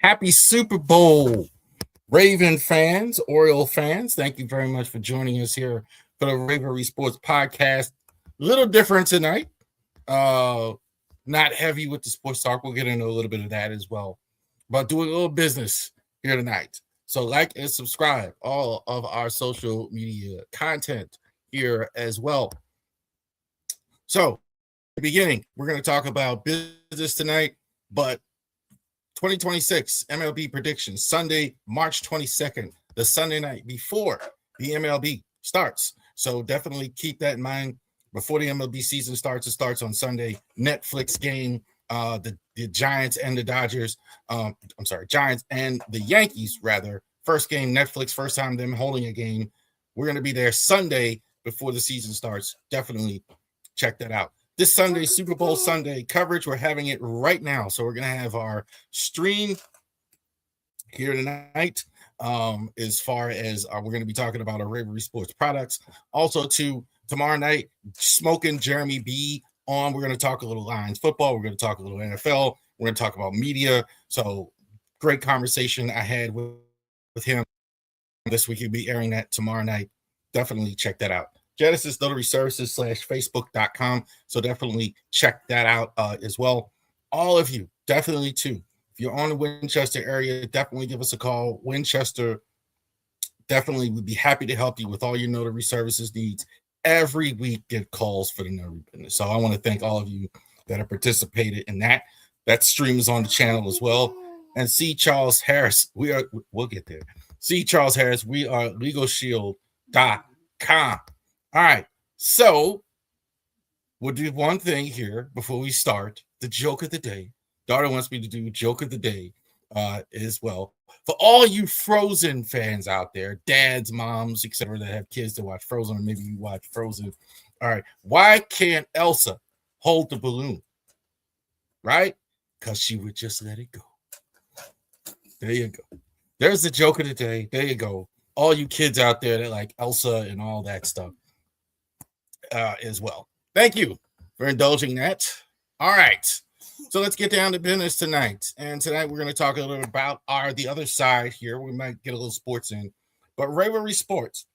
Happy Super Bowl, Raven fans, Oriole fans. Thank you very much for joining us here for the Ravori Sports podcast. Little different tonight. Not heavy with the sports talk. We'll get into a little bit of that as well. But doing a little business here tonight. So like and subscribe all of our social media content here as well. So, beginning, we're going to talk about business tonight, but 2026 MLB predictions, Sunday, March 22nd, the Sunday night before the MLB starts. So definitely keep that in mind. Before the MLB season starts, it starts on Sunday. Netflix game, the Giants and the Dodgers. Giants and the Yankees, rather. First game, Netflix, first time them holding a game. We're going to be there Sunday before the season starts. Definitely check that out. This Sunday, Super Bowl Sunday coverage, we're having it right now. So we're going to have our stream here tonight as far as we're going to be talking about our Ravori Sports products. Also, tomorrow night, Smoking Jeremy B on. We're going to talk a little Lions football. We're going to talk a little NFL. We're going to talk about media. So great conversation I had with him this week. He'll be airing that tomorrow night. Definitely check that out. Genesis Notary Services /Facebook.com. So definitely check that out as well. All of you, definitely too. If you're on the Winchester area, definitely give us a call. Winchester, definitely would be happy to help you with all your notary services needs. every week get calls for the Nerdy Business. So I want to thank all of you that have participated in that. That stream is on the channel as well. And C. Charles Harris, we'll get there. C. Charles Harris, we are LegalShield.com. All right. So we'll do one thing here before we start. The joke of the day. Daughter wants me to do joke of the day as well. For all you Frozen fans out there, dads, moms, etc., that have kids that watch Frozen, or maybe you watch Frozen. All right. Why can't Elsa hold the balloon? Right? Because she would just let it go. There you go. There's the joke of the day. There you go. All you kids out there that like Elsa and all that stuff as well. Thank you for indulging that. All right. So let's get down to business tonight. And tonight we're going to talk a little bit about the other side here. We might get a little sports in, but Ravori Sports.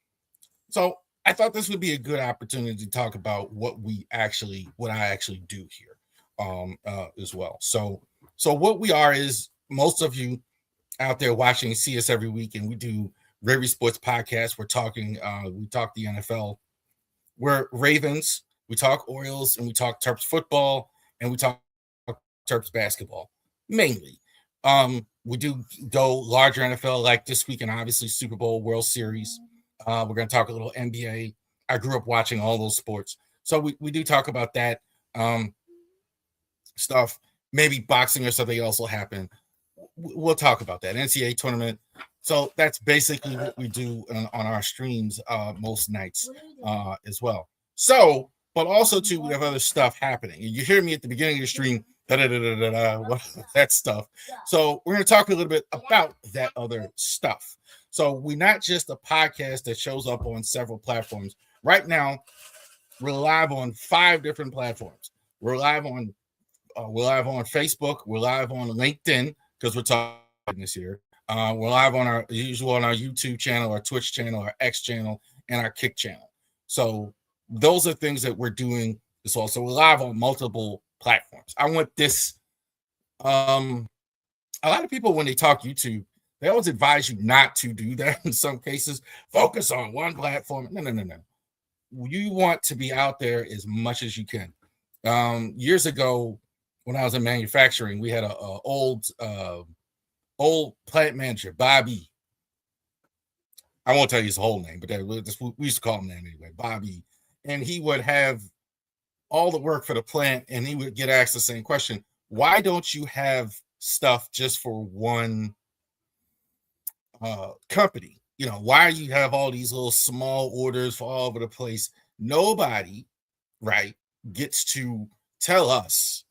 So I thought this would be a good opportunity to talk about what I actually do here as well. So what we are is, most of you out there watching see us every week, and we do Ravori Sports podcast. We talk the NFL. We're Ravens. We talk Orioles, and we talk Terps football, and we talk Terps basketball mainly. We do go larger NFL, like this week, and obviously Super Bowl, World Series. We're going to talk a little NBA. I grew up watching all those sports, so we do talk about that stuff. Maybe boxing or something else will happen. We'll talk about that NCAA tournament. So that's basically what we do on our streams most nights as well. So, but also too, we have other stuff happening. You hear me at the beginning of your stream, that stuff. So we're going to talk a little bit about that other stuff. So we're not just a podcast that shows up on several platforms. Right now, we're live on 5 different platforms. We're live on Facebook. We're live on LinkedIn because we're talking this year. We're live on our YouTube channel, our Twitch channel, our X channel, and our Kick channel. So those are things that we're doing as well. So we're live on multiple platforms. I want this. A lot of people, when they talk YouTube, they always advise you not to do that. In some cases, focus on one platform. No. You want to be out there as much as you can. Years ago, when I was in manufacturing, we had a old plant manager, Bobby. I won't tell you his whole name, but we used to call him that anyway, Bobby. And he would have all the work for the plant, and he would get asked the same question: why don't you have stuff just for one company? Why do you have all these little small orders for all over the place? Nobody, right, gets to tell us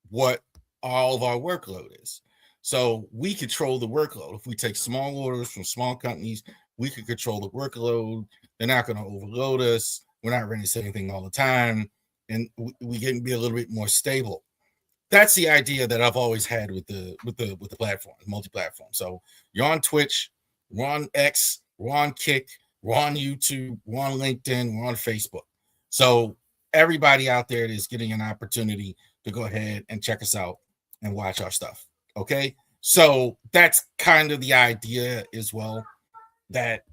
what all of our workload is. So we control the workload. If we take small orders from small companies, we can control the workload. They're not going to overload us. We're not ready to say anything all the time, and we can be a little bit more stable. That's the idea that I've always had with the platform, multi-platform. So you're on Twitch, we're on X, we're on Kick, we're on YouTube, we're on LinkedIn, we're on Facebook. So everybody out there is getting an opportunity to go ahead and check us out and watch our stuff. Okay, so that's kind of the idea as well, that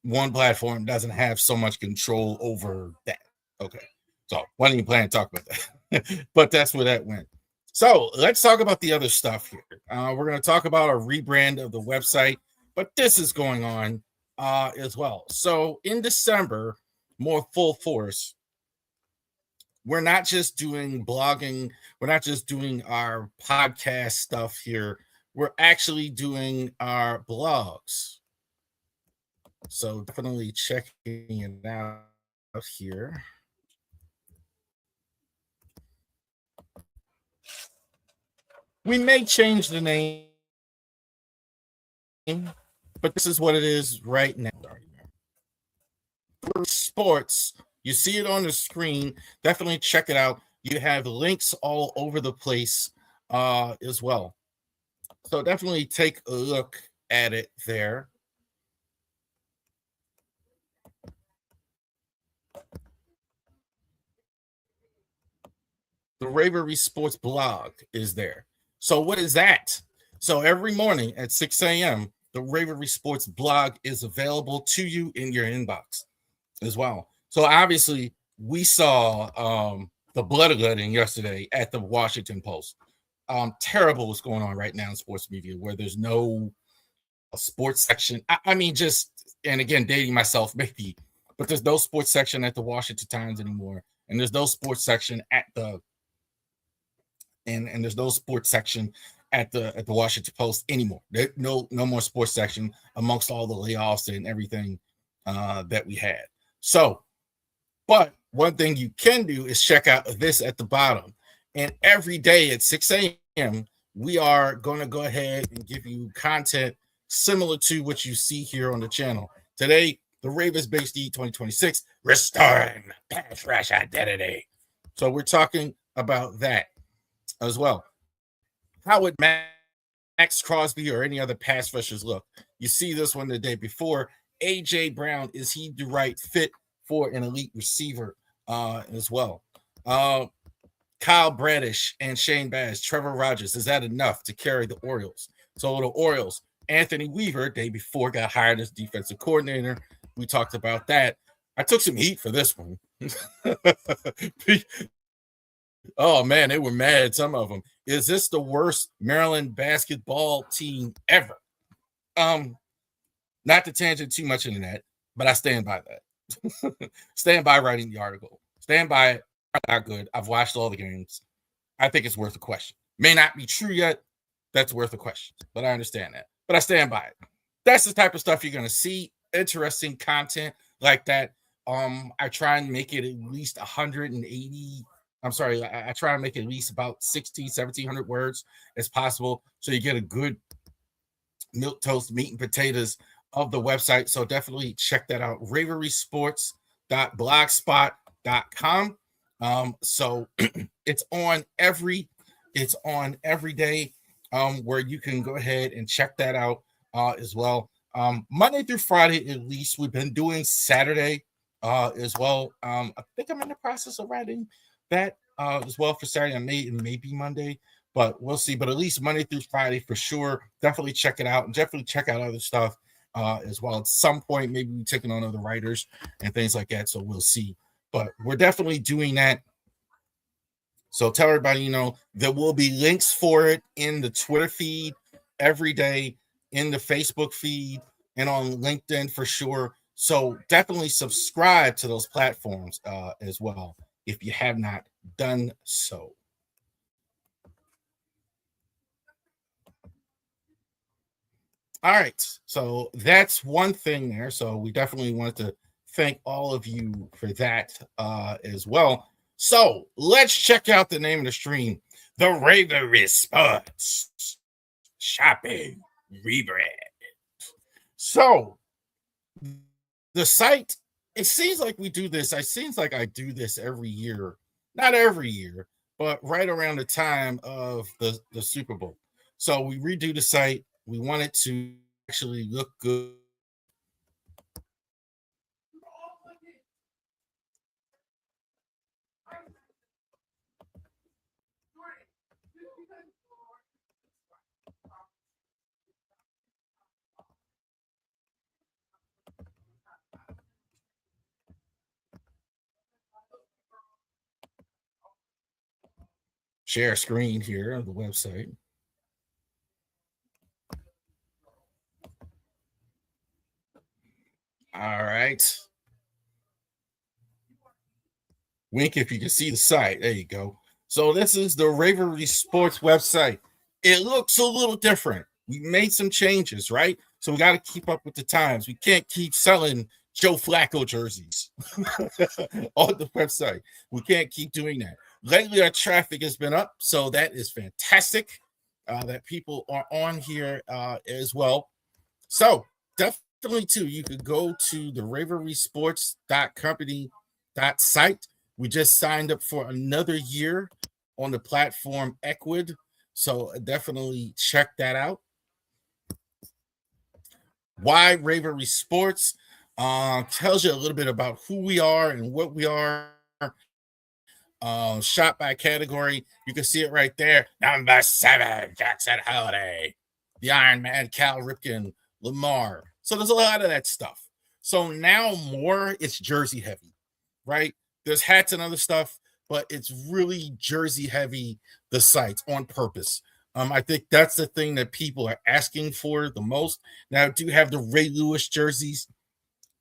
one platform doesn't have so much control over that. Okay, so why didn't you plan to talk about that? But that's where that went. So let's talk about the other stuff here. We're going to talk about a rebrand of the website, but this is going on as well. So in December, more full force, we're not just doing blogging. We're not just doing our podcast stuff here. We're actually doing our blogs. So definitely checking it out here. We may change the name, but this is what it is right now. Sports, you see it on the screen. Definitely check it out. You have links all over the place as well. So definitely take a look at it there. The Ravori Sports blog is there. So what is that? So every morning at 6 a.m., the Ravori Sports blog is available to you in your inbox as well. So obviously, we saw the bloodletting yesterday at the Washington Post. Terrible what's going on right now in sports media, where there's no sports section. I mean, just and again, dating myself maybe, but there's no sports section at the Washington Times anymore, and there's no sports section at the and there's no sports section at the Washington Post anymore. There no more sports section amongst all the layoffs and everything that we had. So, but one thing you can do is check out this at the bottom. And every day at 6 a.m., we are going to go ahead and give you content similar to what you see here on the channel. Today, the Ravens Base D 2026, restoring pass rush identity. So we're talking about that as well. How would Max Crosby or any other pass rushers look? You see this one the day before. A.J. Brown, is he the right fit for an elite receiver as well? Kyle Bradish and Shane Bass, Trevor Rogers, is that enough to carry the Orioles? So the Orioles, Anthony Weaver, day before, got hired as defensive coordinator. We talked about that. I took some heat for this one. Oh, man, they were mad, some of them. Is this the worst Maryland basketball team ever? Not to tangent too much into that, but I stand by that. Stand by writing the article. Stand by it. Not good. I've watched all the games. I think it's worth a question. May not be true yet. That's worth a question, but I understand that. But I stand by it. That's the type of stuff you're going to see. Interesting content like that. I try and make it at least 180. I'm sorry. I try and make it at least about 1,700 words as possible, so you get a good milk toast, meat and potatoes of the website. So definitely check that out. ravorisports.blogspot.com. So it's on every day where you can go ahead and check that out as well. Monday through Friday, at least. We've been doing Saturday as well. I think I'm in the process of writing that as well for Saturday. Maybe Monday, but we'll see. But at least Monday through Friday for sure. Definitely check it out, and definitely check out other stuff as well. At some point, maybe we're taking on other writers and things like that. So we'll see. But we're definitely doing that. So tell everybody, there will be links for it in the Twitter feed every day, in the Facebook feed, and on LinkedIn for sure. So definitely subscribe to those platforms as well if you have not done so. All right. So that's one thing there. So we definitely wanted to thank all of you for that as well. So let's check out the name of the stream, the Ravori Sports Shopping Rebrand. So the site, it seems like we do this. It seems like I do this every year. Not every year, but right around the time of the Super Bowl. So we redo the site. We want it to actually look good. Share screen here of the website. All right. Wink if you can see the site. There you go. So this is the Ravori Sports website. It looks a little different. We made some changes, right? So we got to keep up with the times. We can't keep selling Joe Flacco jerseys on the website. We can't keep doing that. Lately, our traffic has been up, so that is fantastic that people are on here as well. So definitely, too, you could go to the ravorisports.company.site. We just signed up for another year on the platform Equid, so definitely check that out. Why Ravori Sports tells you a little bit about who we are and what we are. Shot by category, you can see it right there. Number 7, Jackson Holiday, the Iron Man, Cal Ripken, Lamar. So there's a lot of that stuff. So now more, it's jersey heavy. right? There's hats and other stuff, but it's really jersey heavy, the sites on purpose. I think that's the thing that people are asking for the most. Now, do you have the Ray Lewis jerseys?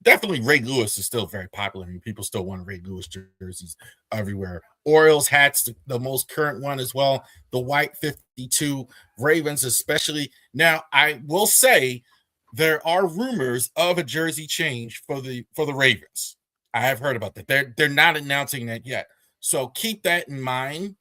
Definitely Ray Lewis is still very popular. I mean, people still want Ray Lewis jerseys everywhere. Orioles hats, the most current one as well. The white 52, Ravens especially. Now, I will say there are rumors of a jersey change for the Ravens. I have heard about that. They're not announcing that yet. So keep that in mind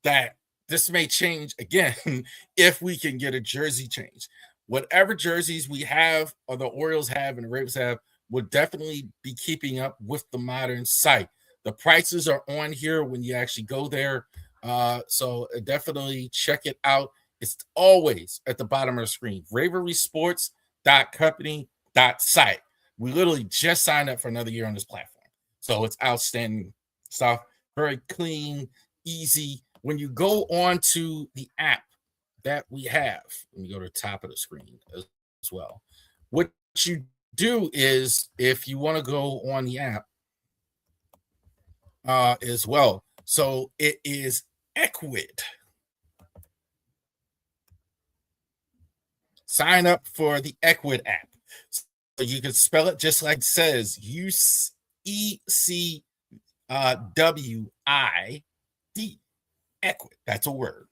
that this may change again if we can get a jersey change. Whatever jerseys we have or the Orioles have and the Ravens have will definitely be keeping up with the modern site. The prices are on here when you actually go there. So definitely check it out. It's always at the bottom of the screen. Ravori Sports company.site. We literally just signed up for another year on this platform. So it's outstanding stuff. Very clean, easy. When you go on to the app that we have, let me go to the top of the screen as well. What you do is if you want to go on the app as well. So it is Equid. Sign up for the Equid app. So you can spell it just like it says UCEWID. Equid. That's a word.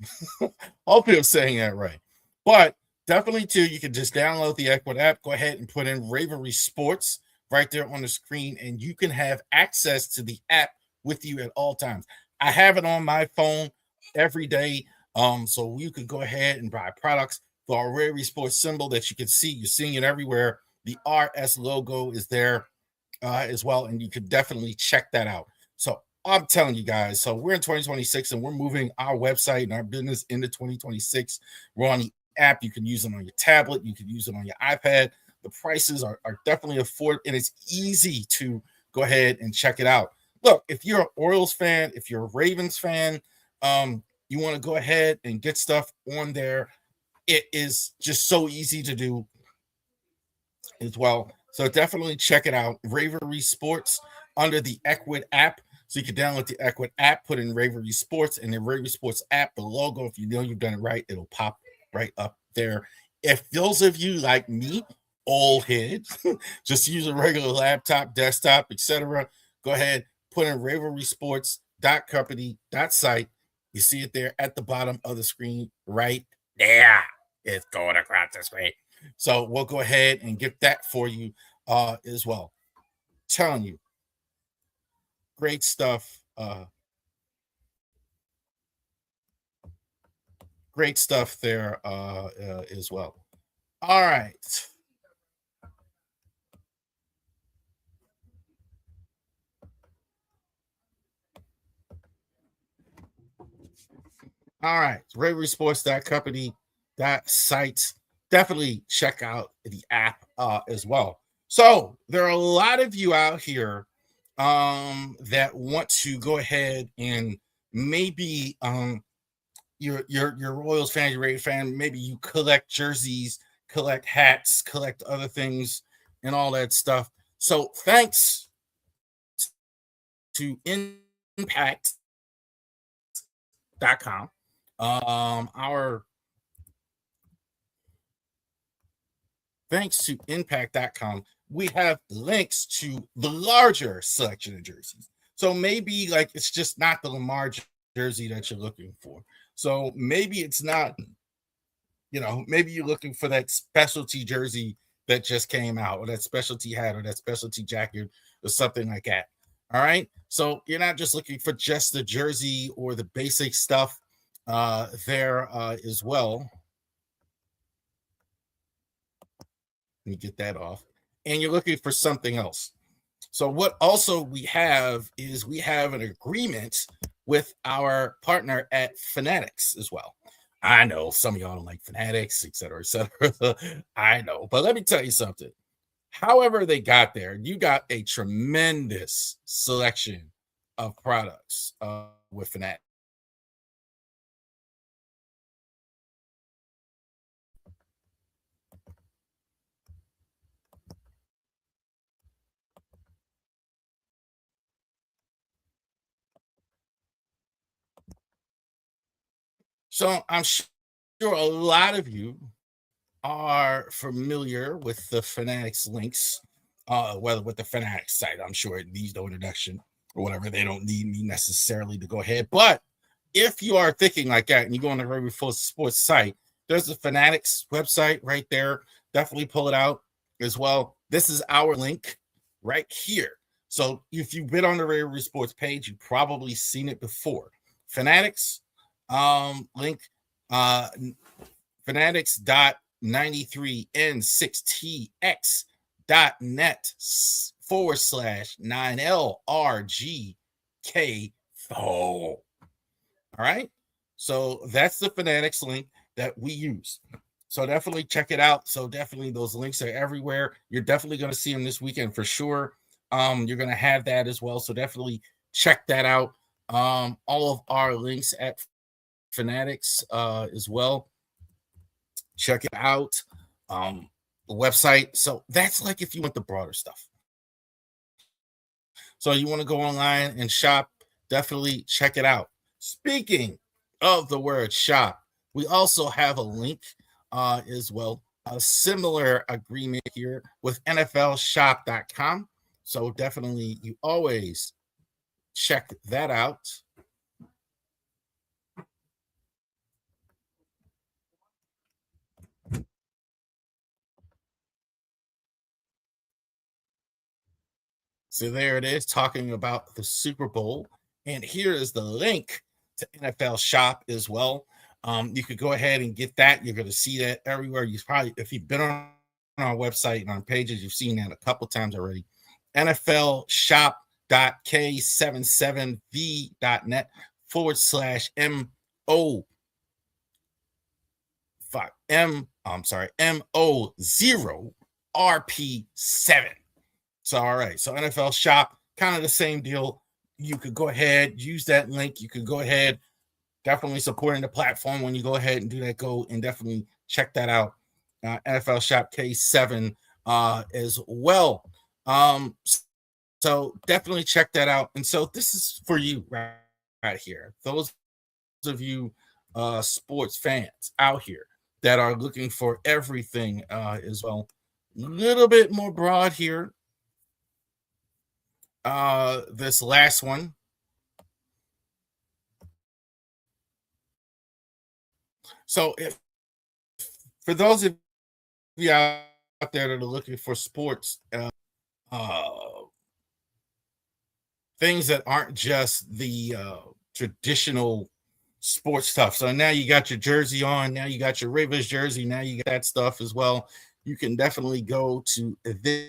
Hopefully I'm saying that right. But definitely too, you can just download the Equid app. Go ahead and put in Ravori Sports right there on the screen, and you can have access to the app with you at all times. I have it on my phone every day. So you could go ahead and buy products. The Ravori Sports symbol that you can see, you're seeing it everywhere. The RS logo is there as well, and you could definitely check that out. So I'm telling you guys, so we're in 2026 and we're moving our website and our business into 2026. We're on the app. You can use them on your tablet. You can use it on your iPad. The prices are definitely affordable, and it's easy to go ahead and check it out. Look, if you're an Orioles fan, if you're a Ravens fan, you want to go ahead and get stuff on there. It is just so easy to do as well. So definitely check it out. Ravori Sports under the Equid app. So you can download the Equid app, put in Ravori Sports, and the Ravori Sports app, the logo, if you know you've done it right, it'll pop right up there. If those of you like me, old heads, just use a regular laptop, desktop, etc., go ahead, put in Ravori Sports company.site. You see it there at the bottom of the screen right there. It's going across the screen. So we'll go ahead and get that for you as well. Telling you, great stuff. Great stuff there as well. All right. All right. RaverySports.company.site. Definitely check out the app as well. So there are a lot of you out here that want to go ahead and maybe you're Royals fan, you're Rays fan, maybe you collect jerseys, collect hats, collect other things, and all that stuff. So thanks to impact.com. Our thanks to impact.com, we have links to the larger selection of jerseys. So maybe like it's just not the Lamar jersey that you're looking for. So maybe it's not, maybe you're looking for that specialty jersey that just came out, or that specialty hat, or that specialty jacket, or something like that. All right. So you're not just looking for just the jersey or the basic stuff there as well. Let me get that off. And you're looking for something else. So what also we have is we have an agreement with our partner at Fanatics as well. I know some of y'all don't like Fanatics, et cetera, et cetera. I know, but let me tell you something. However they got there, you got a tremendous selection of products with Fanatics. So I'm sure a lot of you are familiar with the Fanatics links, whether with the Fanatics site. I'm sure it needs no introduction or whatever. They don't need me necessarily to go ahead. But if you are thinking like that and you go on the Ravori Sports site, there's the Fanatics website right there. Definitely pull it out as well. This is our link right here. So if you've been on the Ravori Sports page, you've probably seen it before. Fanatics link, fanatics.93n6tx.net/9LRGK4. All right. So that's the Fanatics link that we use. So definitely check it out. So definitely those links are everywhere. You're definitely going to see them this weekend for sure. You're going to have that as well. So definitely check that out. All of our links at Fanatics as well. Check it out. The website. So that's like if you want the broader stuff. So you want to go online and shop, definitely check it out. Speaking of the word shop, we also have a link as well, a similar agreement here with NFLshop.com. So definitely you always check that out. So there it is, talking about the Super Bowl. And here is the link to NFL Shop as well. You could go ahead and get that. You're going to see that everywhere. You probably, if you've been on our website and on pages, you've seen that a couple times already. NFL shop.k77v.net /MO. MO0RP7. So, all right. So, NFL Shop, kind of the same deal. You could go ahead, use that link. You could go ahead, definitely supporting the platform when you go ahead and do that. Go and definitely check that out. NFL Shop K7 as well. So, definitely check that out. And so, this is for you right here. Those of you sports fans out here that are looking for everything as well. A little bit more broad here. This last one. So if for those of you out there that are looking for sports things that aren't just the traditional sports stuff. So now you got your jersey on, now you got your Ravens jersey, now you got that stuff as well. You can definitely go to this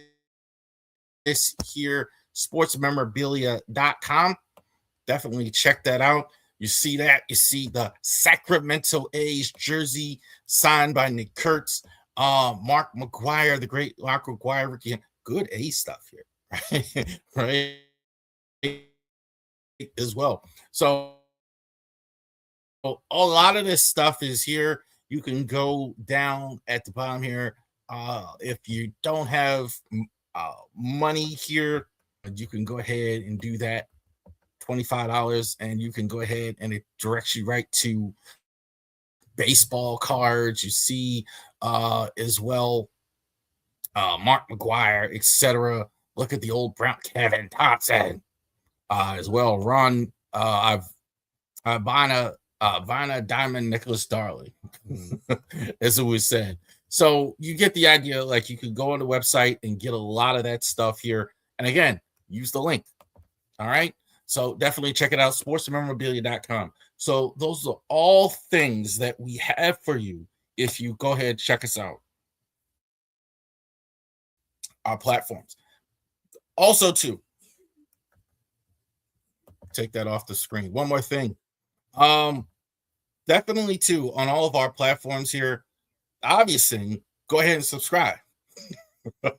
here, sportsmemorabilia.com. Definitely check that out. You see that. You see the Sacramento A's jersey signed by Nick Kurtz, Mark McGuire, the great Mark McGuire. Good A stuff here, right? As well. So a lot of this stuff is here. You can go down at the bottom here. If you don't have money here, you can go ahead and do that. $25, and you can go ahead and it directs you right to baseball cards. You see as well Mark McGuire, etc. Look at the old Brown Kevin Thompson as well. Ron Vina Diamond Nicholas Darley, as it was said. So you get the idea. Like you could go on the website and get a lot of that stuff here. And again, use the link. All right. So definitely check it out, sportsmemorabilia.com. So those are all things that we have for you if you go ahead, check us out. Our platforms. Also, too, take that off the screen. One more thing. Definitely, too, on all of our platforms here, obviously, go ahead and subscribe.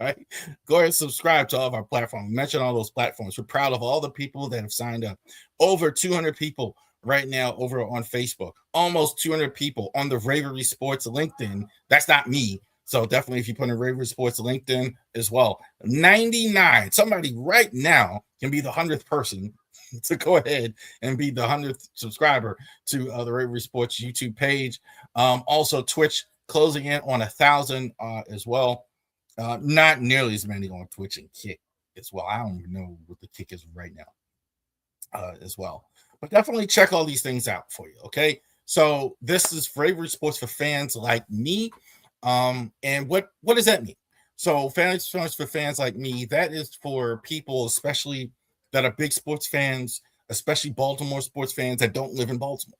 Right? Go ahead and subscribe to all of our platforms. Mention all those platforms. We're proud of all the people that have signed up. Over 200 people right now over on Facebook. Almost 200 people on the Ravori Sports LinkedIn. That's not me. So definitely if you put in Ravori Sports LinkedIn as well. 99. Somebody right now can be the 100th person to go ahead and be the 100th subscriber to the Ravori Sports YouTube page. Also, Twitch closing in on 1,000 as well. Not nearly as many on Twitch and Kick as well. I don't even know what the Kick is right now as well. But definitely check all these things out for you, okay? So this is Ravori Sports for fans like me. And what does that mean? So fans for fans like me, that is for people especially that are big sports fans, especially Baltimore sports fans that don't live in Baltimore.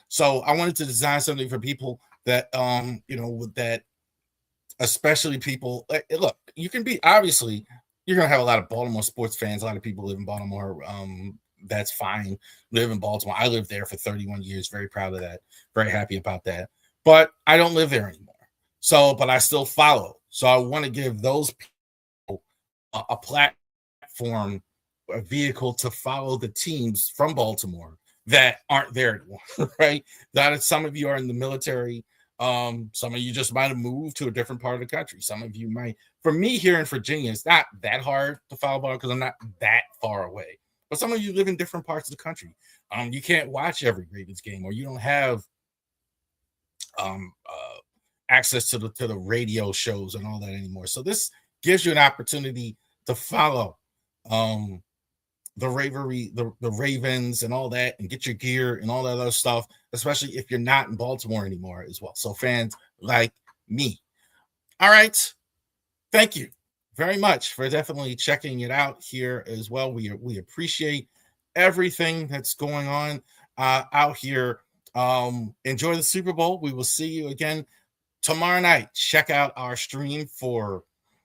So I wanted to design something for people that that especially people look, you can be, obviously you're gonna have a lot of Baltimore sports fans, a lot of people live in Baltimore. That's fine. Live in Baltimore. I lived there for 31 years. Very proud of that. Very happy about that. But I don't live there anymore. So, but I still follow. So I want to give those people a platform, a vehicle to follow the teams from Baltimore that aren't there anymore, right? That some of you are in the military. Some of you just might have moved to a different part of the country. Some of you might. For me here in Virginia, it's not that hard to follow ball because I'm not that far away. But some of you live in different parts of the country. You can't watch every Ravens game, or you don't have access to the radio shows and all that anymore. So this gives you an opportunity to follow the Ravori, the Ravens and all that, and get your gear and all that other stuff, especially if you're not in Baltimore anymore as well. So fans like me. All right. Thank you very much for definitely checking it out here as well. We appreciate everything that's going on out here. Enjoy the Super Bowl. We will see you again tomorrow night. Check out our stream for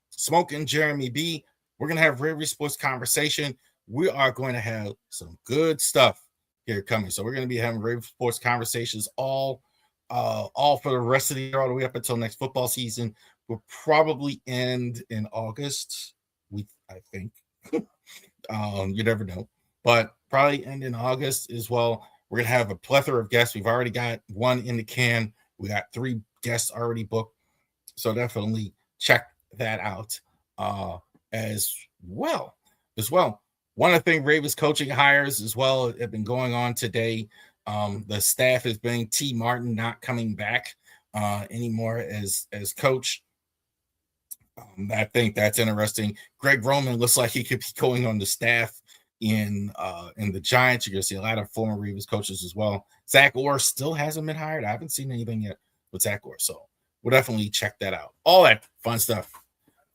Smoke and Jeremy B. We're going to have Ravori Sports Conversation. We are going to have some good stuff here coming. So we're going to be having Ravori Sports Conversations all for the rest of the year, all the way up until next football season. Will probably end in August. I think. You never know, but probably end in August as well. We're gonna have a plethora of guests. We've already got one in the can. We got 3 guests already booked, so definitely check that out as well. One of the things Ravens coaching hires as well have been going on today. The staff has been T. Martin not coming back anymore as coach. I think that's interesting. Greg Roman looks like he could be going on the staff in the Giants. You're going to see a lot of former Ravens coaches as well. Zach Orr still hasn't been hired. I haven't seen anything yet with Zach Orr, so we'll definitely check that out. All that fun stuff.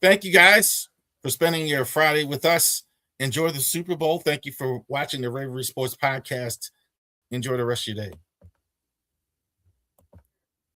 Thank you guys for spending your Friday with us. Enjoy the Super Bowl. Thank you for watching the Ravori Sports Podcast. Enjoy the rest of your day.